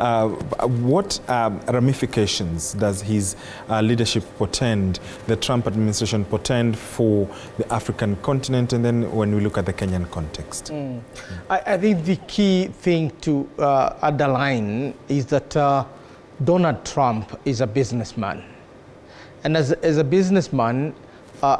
What ramifications does his leadership portend, the Trump administration portend for the African continent, and then when we look at the Kenyan context? I think the key thing to underline is that Donald Trump is a businessman. And as a businessman,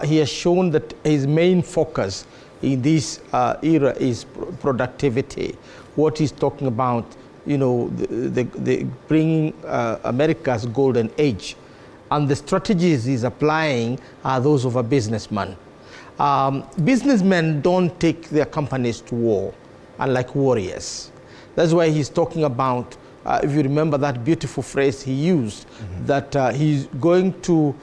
he has shown that his main focus in this era is productivity. What he's talking about, you know, the bringing America's golden age. And the strategies he's applying are those of a businessman. Businessmen don't take their companies to war, unlike warriors. That's why he's talking about, if you remember that beautiful phrase he used, that he's going to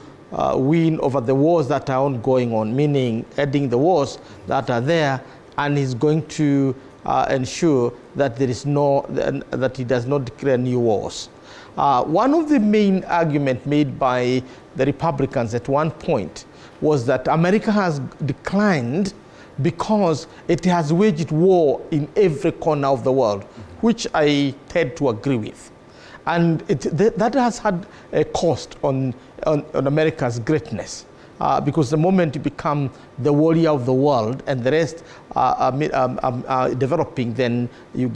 win over the wars that are ongoing on, meaning ending the wars that are there, and he's going to ensure that there is that he does not declare new wars. One of the main arguments made by the Republicans at one point was that America has declined because it has waged war in every corner of the world, which I tend to agree with. And that has had a cost on America's greatness, because the moment you become the warrior of the world and the rest are developing, then you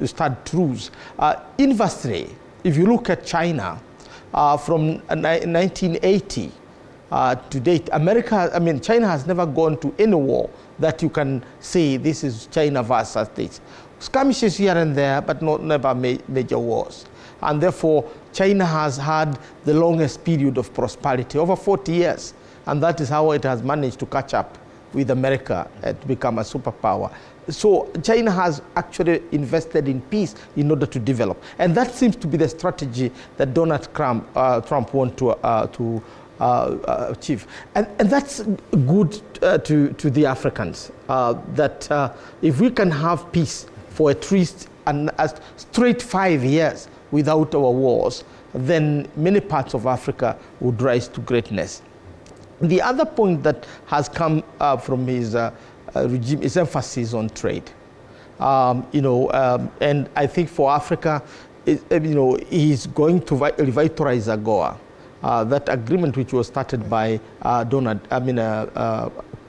start to lose. Inversely, if you look at China, from 1980 to date, China has never gone to any war that you can say this is China versus this. Skirmishes here and there, but never major wars. And therefore, China has had the longest period of prosperity, over 40 years. And that is how it has managed to catch up with America and to become a superpower. So China has actually invested in peace in order to develop. And that seems to be the strategy that Donald Trump wants to achieve. And that's good to the Africans, that if we can have peace for at least a straight 5 years without our wars, then many parts of Africa would rise to greatness. The other point that has come from his regime is emphasis on trade. And I think for Africa, he's going to revitalize AGOA, that agreement which was started by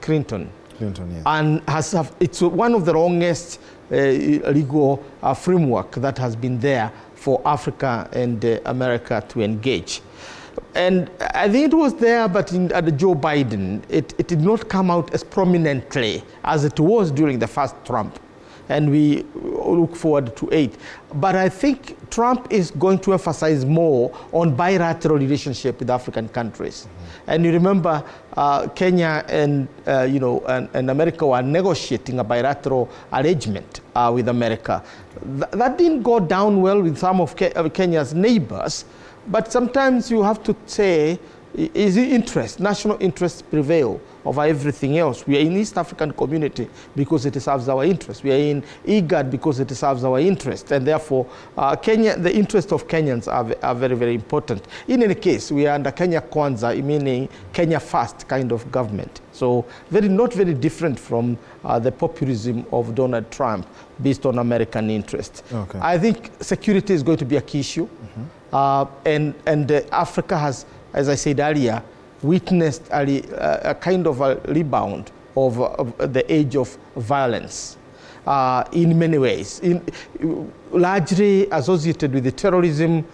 Clinton. Clinton, yes. And it's one of the longest legal framework that has been there for Africa and America to engage. And I think it was there, but under Joe Biden, it did not come out as prominently as it was during the first Trump. And we look forward to it. But I think Trump is going to emphasize more on bilateral relationship with African countries. And you remember Kenya and America were negotiating a bilateral arrangement with America. That didn't go down well with some of Kenya's neighbors. But sometimes you have to say, is the national interest prevail over everything else? We are in East African community because it serves our interest. We are in IGAD because it serves our interest. And therefore, the interests of Kenyans are very, very important. In any case, we are under Kenya Kwanza, meaning Kenya first kind of government. So not very different from the populism of Donald Trump based on American interest. Okay. I think security is going to be a key issue. And Africa has, as I said earlier, witnessed a kind of a rebound of the age of violence in many ways, largely associated with the terrorism,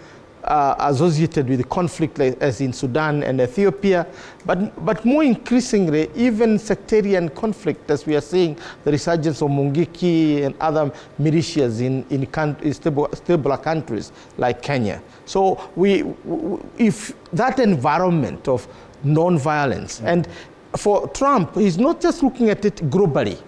associated with the conflict as in Sudan and Ethiopia, but more increasingly, even sectarian conflict, as we are seeing the resurgence of Mungiki and other militias in stable countries like Kenya. So if that environment of non-violence, and for Trump, he's not just looking at it globally,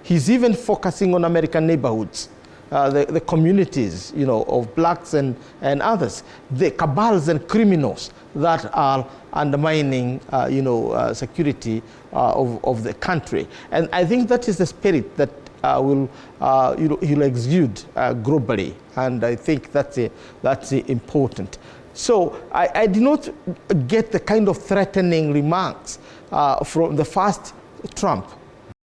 he's even focusing on American neighborhoods. The communities, of blacks and others, the cabals and criminals that are undermining, security of the country. And I think that is the spirit that he'll exude globally. And I think that's important. So I did not get the kind of threatening remarks from the first Trump